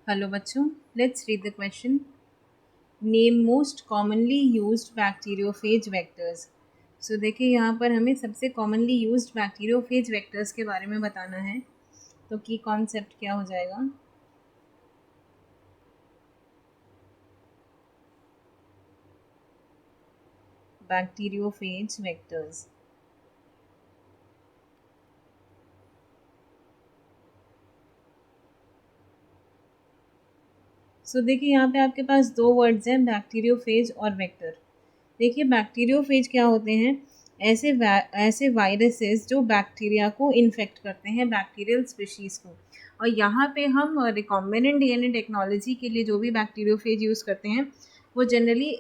Hello बच्चों, let's read the question. Name most commonly used bacteriophage vectors. So देखिए यहाँ पर हमें सबसे कॉमनली यूज्ड बैक्टीरियोफेज वेक्टर्स के बारे में बताना है। तो की कॉन्सेप्ट क्या हो जाएगा? Bacteriophage vectors. सो देखिए यहाँ पे आपके पास दो वर्ड्स हैं, बैक्टीरियोफेज और वेक्टर। देखिए बैक्टीरियोफेज क्या होते हैं? ऐसे वायरसेस जो बैक्टीरिया को इन्फेक्ट करते हैं, बैक्टीरियल स्पीशीज़ को। और यहाँ पे हम रिकॉम्बिनेंट डीएनए टेक्नोलॉजी के लिए जो भी बैक्टीरियोफेज यूज़ करते हैं वो जनरली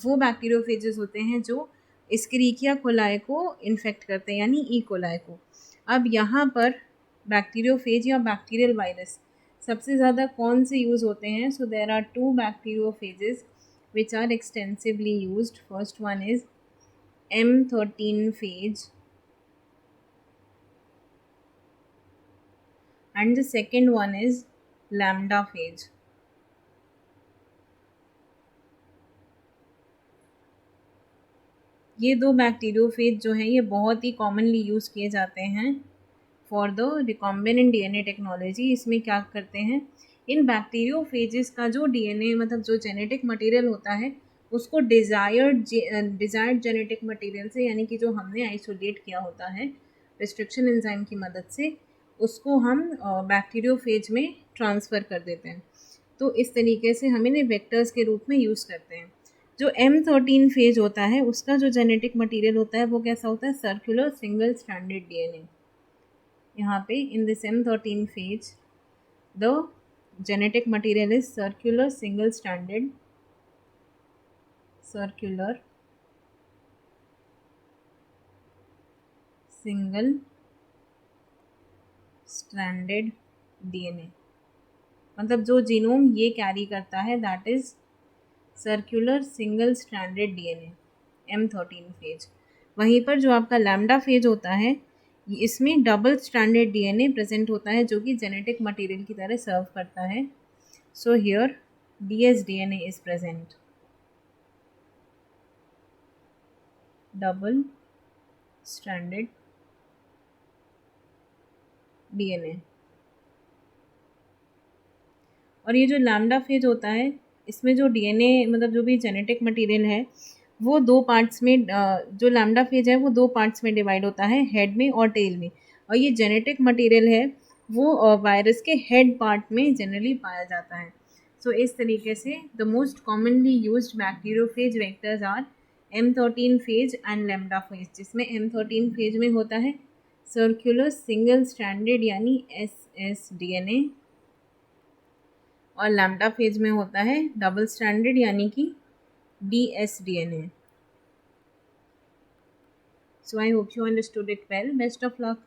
वो बैक्टीरियोफेजेस होते हैं जो एस्केरिकिया कोलाई को इन्फेक्ट करते हैं, यानी ई कोलाई को। अब यहाँ पर बैक्टीरियोफेज या बैक्टीरियल वायरस सबसे ज़्यादा कौन से यूज़ होते हैं? So there are two bacteriophages which are extensively used. First one is M13 phage and the second one is lambda phage. ये दो बैक्टीरियोफेज जो हैं ये बहुत ही कॉमनली यूज़ किए जाते हैं for the recombinant DNA technology. इसमें क्या करते हैं, इन बैक्टीरियोफेजेस का जो डीएनए मतलब जो जेनेटिक मटेरियल होता है उसको डिज़ायर्ड जेनेटिक मटेरियल से, यानी कि जो हमने आइसोलेट किया होता है रिस्ट्रिक्शन एंजाइम की मदद से, उसको हम बैक्टीरियोफेज में ट्रांसफ़र कर देते हैं। तो इस तरीके से हम इन्हें वेक्टर्स के रूप में यूज़ करते हैं। जो M13 फेज होता है उसका जो जेनेटिक मटेरियल होता है वो कैसा होता है? Circular single stranded DNA. यहाँ पे in this M13 phase the genetic material is circular single stranded DNA. मतलब जो जीनोम ये कैरी करता है that is circular single stranded DNA, M13 phase. वहीं पर जो आपका लैम्डा फेज होता है इसमें डबल स्ट्रैंडेड डीएनए प्रेजेंट होता है जो कि जेनेटिक मटेरियल की तरह सर्व करता है। So here dsDNA is present, double stranded DNA. और ये जो लैम्डा फेज होता है इसमें जो डीएनए मतलब जो भी जेनेटिक मटेरियल है वो दो पार्ट्स में जो लैम्डा फेज है वो दो पार्ट्स में डिवाइड होता है, हेड में और टेल में। और ये जेनेटिक मटेरियल है वो वायरस के हेड पार्ट में जनरली पाया जाता है। सो इस तरीके से the most commonly used bacteriophage vectors are M13 phage and lambda phage, जिसमें M13 फेज में होता है सर्कुलर सिंगल स्ट्रैंडेड यानी SSDNA और लैम्डा फेज में होता है डबल स्ट्रैंडेड यानी कि dsDNA. So I hope you understood it well. Best of luck.